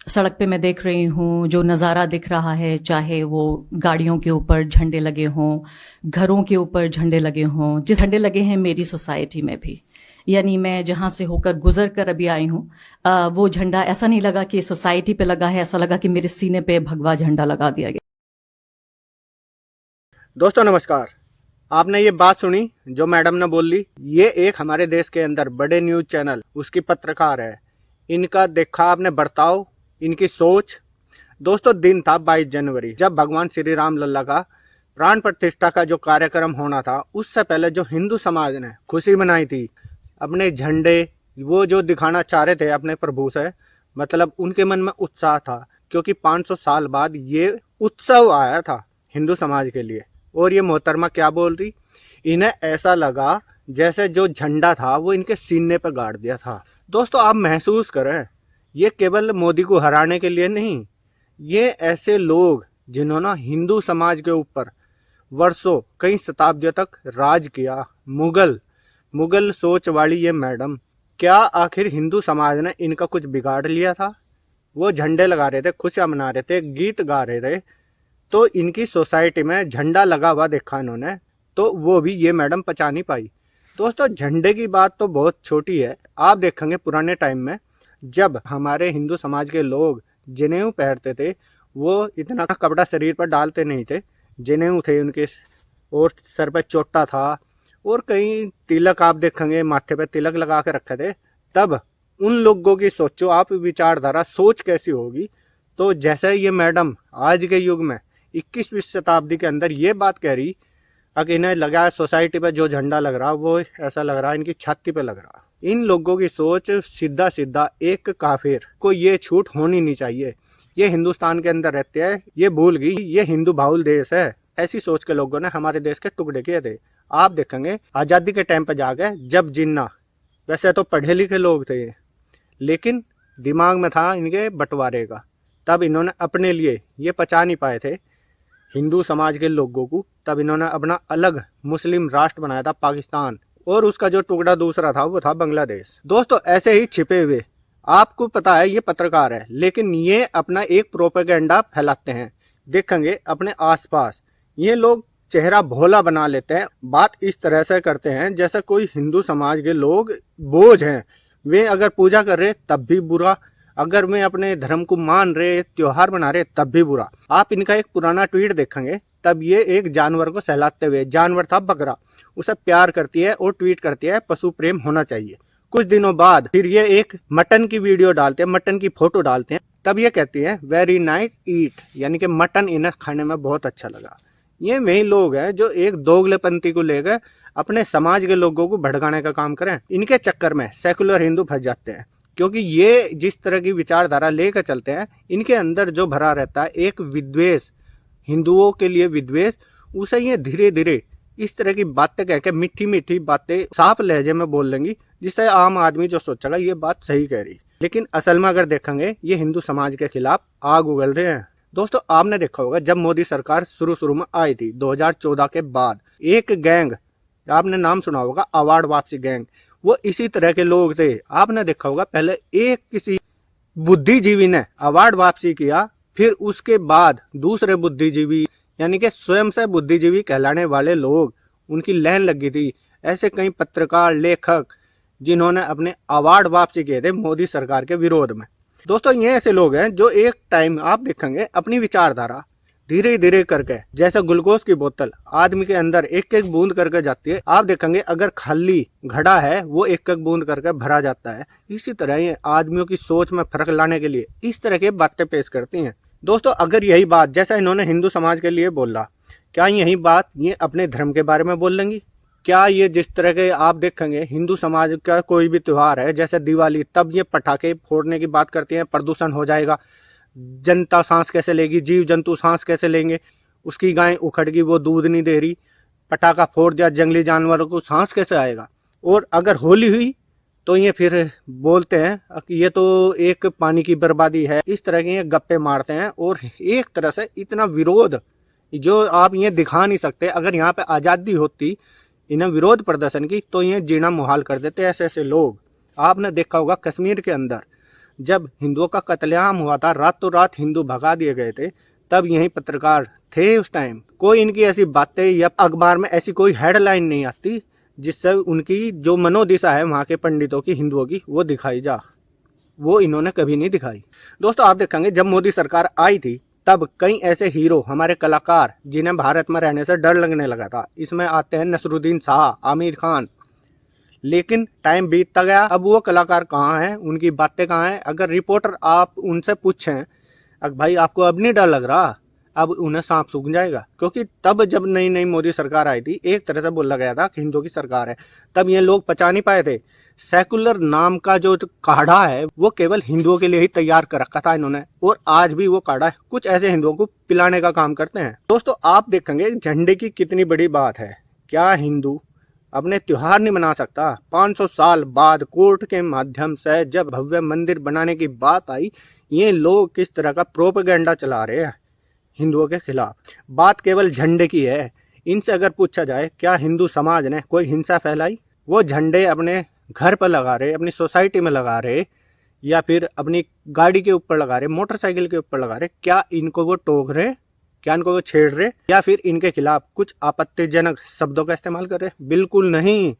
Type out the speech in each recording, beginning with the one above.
सड़क पे मैं देख रही हूँ जो नज़ारा दिख रहा है, चाहे वो गाड़ियों के ऊपर झंडे लगे हों, घरों के ऊपर झंडे लगे हों, जिस झंडे लगे हैं मेरी सोसाइटी में भी। यानी मैं जहाँ से होकर गुजर कर अभी आई हूँ, वो झंडा ऐसा नहीं लगा कि सोसाइटी पे लगा है, ऐसा लगा कि मेरे सीने पे भगवा झंडा लगा दिया गया। दोस्तों नमस्कार। आपने ये बात सुनी जो मैडम ने बोल ली, ये एक हमारे देश के अंदर बड़े न्यूज चैनल उसकी पत्रकार है। इनका देखा आपने बर्ताव, इनकी सोच। दोस्तों दिन था 22 जनवरी, जब भगवान श्री राम लल्ला का प्राण प्रतिष्ठा का जो कार्यक्रम होना था। उससे पहले जो हिंदू समाज ने खुशी मनाई थी, अपने झंडे वो जो दिखाना चाह रहे थे अपने प्रभु से, मतलब उनके मन में उत्साह था, क्योंकि 500 साल बाद ये उत्सव आया था हिंदू समाज के लिए। और ये मोहतरमा क्या बोल रही, इन्हें ऐसा लगा जैसे जो झंडा था वो इनके सीने पर गाड़ दिया था। दोस्तों आप महसूस करें, ये केवल मोदी को हराने के लिए नहीं, ये ऐसे लोग जिन्होंने हिंदू समाज के ऊपर वर्षों कई शताब्दियों तक राज किया। मुगल सोच वाली ये मैडम, क्या आखिर हिंदू समाज ने इनका कुछ बिगाड़ लिया था? वो झंडे लगा रहे थे, खुशियां मना रहे थे, गीत गा रहे थे, तो इनकी सोसाइटी में झंडा लगा हुआ देखा इन्होंने, तो वो भी ये मैडम पचा नहीं पाई। दोस्तों झंडे की बात तो बहुत छोटी है। आप देखेंगे पुराने टाइम में जब हमारे हिंदू समाज के लोग जनेऊ पहनते थे, वो इतना कपड़ा शरीर पर डालते नहीं थे। जनेऊ थे उनके, और सर पर चोटा था, और कई तिलक आप देखेंगे माथे पे तिलक लगा के रखे थे। तब उन लोगों की सोचो आप, विचारधारा सोच कैसी होगी। तो जैसे ये मैडम आज के युग में 21वीं शताब्दी के अंदर ये बात कह रही, अगर इन्हें लगा सोसाइटी पे जो झंडा लग रहा वो ऐसा लग रहा इनकी छाती पे लग रहा। इन लोगों की सोच सीधा सीधा एक काफिर को ये छूट होनी नहीं चाहिए। ये हिंदुस्तान के अंदर रहते हैं, ये भूल गई ये हिंदू बाहुल देश है। ऐसी सोच के लोगों ने हमारे देश के टुकड़े किए थे। आप देखेंगे आज़ादी के टाइम पे जाके, जब जिन्ना वैसे तो पढ़े लिखे लोग थे, लेकिन दिमाग में था इनके बंटवारे का, तब इन्होंने अपने लिए ये पचा नहीं पाए थे हिंदू समाज के लोगों को। तब इन्होंने अपना अलग मुस्लिम राष्ट्र बनाया था पाकिस्तान, और उसका जो टुकड़ा दूसरा था वो था बांग्लादेश। दोस्तों ऐसे ही छिपे हुए, आपको पता है ये पत्रकार है, लेकिन ये अपना एक प्रोपेगेंडा फैलाते हैं। देखेंगे अपने आसपास ये लोग चेहरा भोला बना लेते हैं, बात इस तरह से करते हैं जैसे कोई हिंदू समाज के लोग बोझ हैं। वे अगर पूजा कर रहे तब भी बुरा, अगर वे अपने धर्म को मान रहे, त्योहार मना रहे, तब भी बुरा। आप इनका एक पुराना ट्वीट देखेंगे, तब ये एक जानवर को सहलाते हुए, जानवर था बकरा, उसे प्यार करती है और ट्वीट करती है पशु प्रेम होना चाहिए। कुछ दिनों बाद फिर ये एक मटन की वीडियो डालते हैं, मटन की फोटो डालते हैं, तब ये कहती है वेरी नाइस ईट, यानी कि मटन इन्हें खाने में बहुत अच्छा लगा। ये वही लोग हैं जो एक दोगलेपंथी को लेकर अपने समाज के लोगों को भड़काने का काम करें। इनके चक्कर में सेकुलर हिंदू फंस जाते हैं, क्योंकि ये जिस तरह की विचारधारा लेकर चलते हैं, इनके अंदर जो भरा रहता है एक विद्वेष, हिंदुओं के लिए विद्वेष, उसे ये धीरे धीरे इस तरह की बातें कह के, मीठी मीठी बातें साफ लहजे में बोल लेंगी, जिससे आम आदमी जो सोचेगा ये बात सही कह रही, लेकिन असल में अगर देखेंगे ये हिंदू समाज के खिलाफ आग उगल रहे हैं। दोस्तों आपने देखा होगा जब मोदी सरकार शुरू में आई थी 2014 के बाद, एक गैंग, आपने नाम सुना होगा अवार्ड वापसी गैंग, वो इसी तरह के लोग थे। आपने देखा होगा पहले एक किसी बुद्धिजीवी ने अवार्ड वापसी किया, फिर उसके बाद दूसरे बुद्धिजीवी, यानी कि स्वयं से बुद्धिजीवी कहलाने वाले लोग, उनकी लाइन लगी थी। ऐसे कई पत्रकार, लेखक जिन्होंने अपने अवार्ड वापसी किए थे मोदी सरकार के विरोध में। दोस्तों ये ऐसे लोग हैं जो एक टाइम आप देखेंगे अपनी विचारधारा धीरे धीरे करके, जैसे ग्लूकोज की बोतल आदमी के अंदर एक एक बूंद करके जाती है, आप देखेंगे अगर खाली घड़ा है वो एक एक बूंद करके भरा जाता है। इसी तरह ये आदमियों की सोच में फर्क लाने के लिए इस तरह की बातें पेश करती हैं। दोस्तों अगर यही बात जैसा इन्होंने हिंदू समाज के लिए बोला, क्या यही बात ये अपने धर्म के बारे में बोल लेंगी? क्या ये जिस तरह के आप देखेंगे हिंदू समाज का कोई भी त्योहार है जैसे दिवाली, तब ये पटाखे फोड़ने की बात करती हैं, प्रदूषण हो जाएगा, जनता सांस कैसे लेगी, जीव जंतु सांस कैसे लेंगे, उसकी गाय उखड़ गई वो दूध नहीं दे रही, पटाखा फोड़ दिया जंगली जानवरों को सांस कैसे आएगा। और अगर होली हुई तो ये फिर बोलते हैं कि ये तो एक पानी की बर्बादी है। इस तरह के ये गप्पे मारते हैं, और एक तरह से इतना विरोध जो आप ये दिखा नहीं सकते। अगर यहाँ पे आज़ादी होती इन्हें विरोध प्रदर्शन की, तो ये जीना मुहाल कर देते ऐसे ऐसे लोग। आपने देखा होगा कश्मीर के अंदर जब हिंदुओं का कत्लेआम हुआ था, रातों रात हिंदू भगा दिए गए थे, तब यही पत्रकार थे उस टाइम। कोई इनकी ऐसी बातें या अखबार में ऐसी कोई हेडलाइन नहीं आती जिससे उनकी जो मनोदिशा है वहाँ के पंडितों की, हिंदुओं की, वो दिखाई जा। वो इन्होंने कभी नहीं दिखाई। दोस्तों आप देखेंगे जब मोदी सरकार आई थी तब कई ऐसे हीरो, हमारे कलाकार, जिन्हें भारत में रहने से डर लगने लगा था। इसमें आते हैं नसरुद्दीन शाह, आमिर खान। लेकिन टाइम बीतता गया, अब वो कलाकार कहाँ हैं, उनकी बातें कहाँ हैं। अगर रिपोर्टर आप उनसे पूछें, भाई आपको अब नहीं डर लग रहा, अब उन्हें सांप सूख जाएगा। क्योंकि तब जब नई नई मोदी सरकार आई थी, एक तरह से बोला गया था कि हिंदुओं की सरकार है, तब ये लोग पचा नहीं पाए थे। सेकुलर नाम का जो काढ़ा है वो केवल हिंदुओं के लिए ही तैयार कर रखा था इन्होंने, और आज भी वो काढ़ा कुछ ऐसे हिंदुओं को पिलाने का काम करते हैं। दोस्तों आप देखेंगे झंडे की कितनी बड़ी बात है। क्या हिंदू अपने त्योहार नहीं मना सकता? 500 साल बाद कोर्ट के माध्यम से जब भव्य मंदिर बनाने की बात आई, ये लोग किस तरह का प्रोपेगेंडा चला रहे हैं हिंदुओं के खिलाफ। बात केवल झंडे की है। इनसे अगर पूछा जाए क्या हिंदू समाज ने कोई हिंसा फैलाई? वो झंडे अपने घर पर लगा रहे, अपनी सोसाइटी में लगा रहे, या फिर अपनी गाड़ी के ऊपर लगा रहे, मोटरसाइकिल के ऊपर लगा रहे, क्या इनको वो टोक रहे, क्या इनको वो छेड़ रहे, या फिर इनके खिलाफ कुछ आपत्तिजनक शब्दों का इस्तेमाल कर रहे? बिल्कुल नहीं।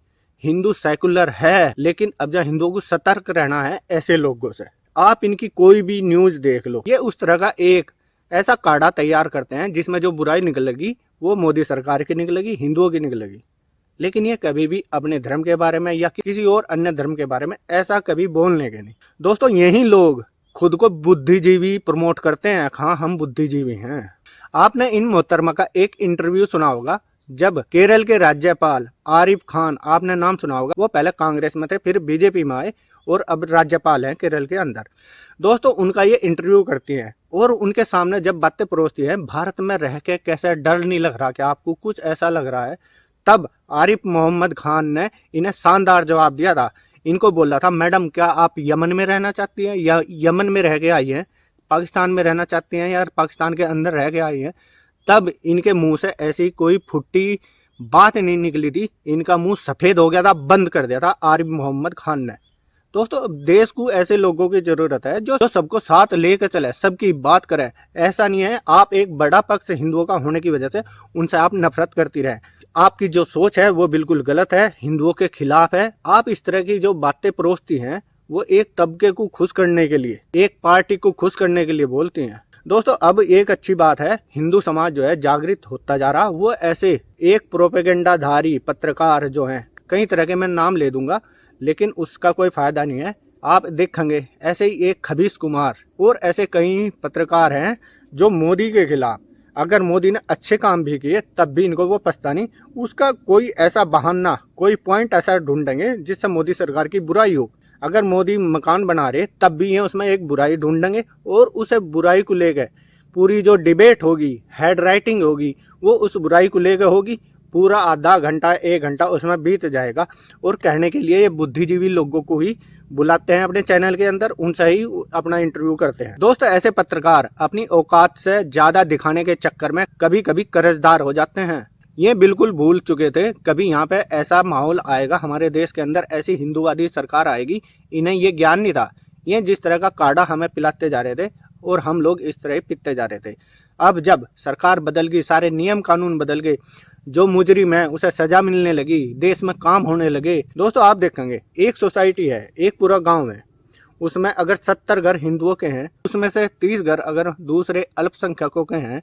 हिंदू सेकुलर है, लेकिन अब जब हिंदुओं को सतर्क रहना है ऐसे लोगों से। आप इनकी कोई भी न्यूज देख लो, ये उस तरह का एक ऐसा काढ़ा तैयार करते हैं जिसमें जो बुराई निकलेगी वो मोदी सरकार की निकलेगी, हिंदुओं की निकलेगी। लेकिन ये कभी भी अपने धर्म के बारे में या किसी और अन्य धर्म के बारे में ऐसा कभी बोलने के नहीं। दोस्तों यही लोग खुद को बुद्धिजीवी प्रमोट करते हैं। हाँ, हम बुद्धिजीवी हैं। आपने इन मोहतरमा का एक इंटरव्यू सुना होगा, जब केरल के राज्यपाल आरिफ खान, आपने नाम सुना होगा, वो पहले कांग्रेस में थे, फिर बीजेपी में आए और अब राज्यपाल हैं केरल के अंदर। दोस्तों उनका ये इंटरव्यू करती हैं और उनके सामने जब बातें परोसती हैं, भारत में रह के कैसे डर नहीं लग रहा, क्या आपको कुछ ऐसा लग रहा है? तब आरिफ मोहम्मद खान ने इन्हें शानदार जवाब दिया था। इनको बोला था, मैडम क्या आप यमन में रहना चाहती हैं, या यमन में रह के आई हैं, पाकिस्तान में रहना चाहती हैं, या पाकिस्तान के अंदर रह के आई हैं? तब इनके मुंह से ऐसी कोई फुट्टी बात नहीं निकली थी। इनका मुंह सफेद हो गया था, बंद कर दिया था आरिफ मोहम्मद खान ने। दोस्तों देश को ऐसे लोगों की जरूरत है जो सबको साथ लेकर चले, सबकी बात करे। ऐसा नहीं है आप एक बड़ा पक्ष हिंदुओं का होने की वजह से उनसे आप नफरत करती रहे। आपकी जो सोच है वो बिल्कुल गलत है, हिंदुओं के खिलाफ है। आप इस तरह की जो बातें परोसती हैं वो एक तबके को खुश करने के लिए, एक पार्टी को खुश करने के लिए बोलती हैं। दोस्तों अब एक अच्छी बात है, हिंदू समाज जो है जागृत होता जा रहा। वो ऐसे एक प्रोपेगेंडाधारी पत्रकार जो हैं, कई तरह के मैं नाम ले दूंगा, लेकिन उसका कोई फायदा नहीं है। आप देखेंगे ऐसे ही एक खबीस कुमार और ऐसे कई पत्रकार हैं जो मोदी के खिलाफ, अगर मोदी ने अच्छे काम भी किए तब भी इनको वो पछतानी, उसका कोई ऐसा बहाना, कोई पॉइंट ऐसा ढूंढेंगे जिससे मोदी सरकार की बुराई हो। अगर मोदी मकान बना रहे तब भी ये उसमें एक बुराई ढूंढेंगे और उसे बुराई को लेकर पूरी जो डिबेट होगी, हेड राइटिंग होगी, वो उस बुराई को लेकर होगी। पूरा आधा घंटा, 1 घंटा उसमें बीत जाएगा और कहने के लिए ये बुद्धिजीवी लोगों को ही बुलाते हैं अपने चैनल के अंदर, उनसे ही अपना इंटरव्यू करते हैं। दोस्तों ऐसे पत्रकार अपनी औकात से ज्यादा दिखाने के चक्कर में कभी कभी कर्जदार हो जाते हैं। ये बिल्कुल भूल चुके थे कभी यहाँ पे ऐसा माहौल आएगा हमारे देश के अंदर, ऐसी हिंदूवादी सरकार आएगी। इन्हें ये ज्ञान नहीं था। ये जिस तरह का काढ़ा हमें पिलाते जा रहे थे और हम लोग इस तरह पीते जा रहे थे। अब जब सरकार बदल गई, सारे नियम कानून बदल गए, जो मुजरिम है उसे सजा मिलने लगी, देश में काम होने लगे। दोस्तों आप देखेंगे एक सोसाइटी है, एक पूरा गांव है, उसमें अगर 70 घर हिंदुओं के हैं, उसमें से 30 घर अगर दूसरे अल्पसंख्यकों के हैं,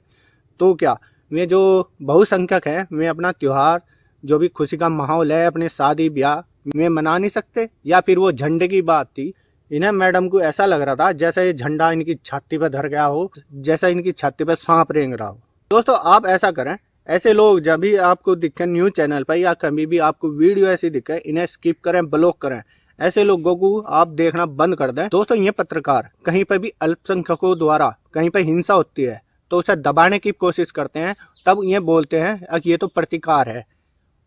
तो क्या वे जो बहुसंख्यक हैं वे अपना त्योहार, जो भी खुशी का माहौल है, अपने शादी ब्याह में मना नहीं सकते? या फिर वो झंडे की बात थी, इन्हें मैडम को ऐसा लग रहा था जैसे ये झंडा इनकी छाती पर धर गया हो, जैसा इनकी छाती पर सांप रेंग रहा हो। दोस्तों आप ऐसा करें, ऐसे लोग जब भी आपको दिखे न्यूज चैनल पर या कभी भी आपको वीडियो ऐसी दिखे, इन्हें स्किप करें, ब्लॉक करें। ऐसे लोगों को आप देखना बंद कर दें। दोस्तों ये पत्रकार कहीं पर भी अल्पसंख्यकों द्वारा कहीं पर हिंसा होती है तो उसे दबाने की कोशिश करते हैं, तब ये बोलते हैं कि ये तो प्रतिकार है,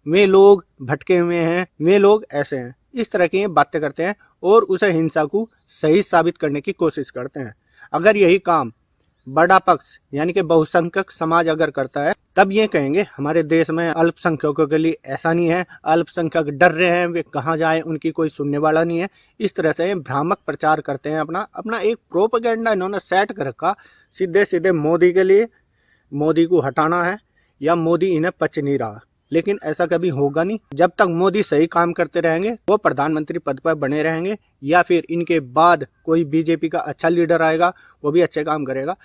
वे लोग भटके हुए हैं, वे लोग ऐसे हैं। इस तरह की बातें करते हैं और उसे हिंसा को सही साबित करने की कोशिश करते हैं। अगर यही काम बड़ा पक्ष यानी कि बहुसंख्यक समाज अगर करता है तब ये कहेंगे हमारे देश में अल्पसंख्यकों के लिए ऐसा नहीं है, अल्पसंख्यक डर रहे हैं, वे कहाँ जाए, उनकी कोई सुनने वाला नहीं है। इस तरह से भ्रामक प्रचार करते हैं, अपना अपना एक प्रोपेगेंडा इन्होंने सेट कर रखा सीधे सीधे मोदी के लिए। मोदी को हटाना है या मोदी इन्हें पच नहीं रहा, लेकिन ऐसा कभी होगा नहीं। जब तक मोदी सही काम करते रहेंगे वो प्रधानमंत्री पद पर बने रहेंगे, या फिर इनके बाद कोई बीजेपी का अच्छा लीडर आएगा वो भी अच्छे काम करेगा,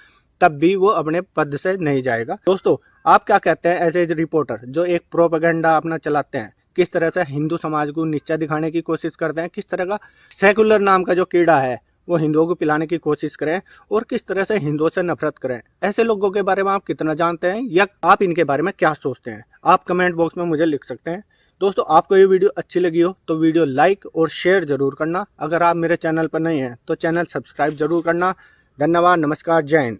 तब भी वो अपने पद से नहीं जाएगा। दोस्तों आप क्या कहते हैं ऐसे रिपोर्टर जो एक प्रोपेगेंडा अपना चलाते हैं, किस तरह से हिंदू समाज को नीचा दिखाने की कोशिश करते हैं, किस तरह का सेकुलर नाम का जो कीड़ा है वो हिंदुओं को पिलाने की कोशिश करें, और किस तरह से हिंदुओं से नफरत करें। ऐसे लोगों के बारे में आप कितना जानते हैं या आप इनके बारे में क्या सोचते हैं, आप कमेंट बॉक्स में मुझे लिख सकते हैं। दोस्तों आपको ये वीडियो अच्छी लगी हो तो वीडियो लाइक और शेयर जरूर करना। अगर आप मेरे चैनल पर नहीं हैं तो चैनल सब्सक्राइब जरूर करना। धन्यवाद, नमस्कार, जय हिंद।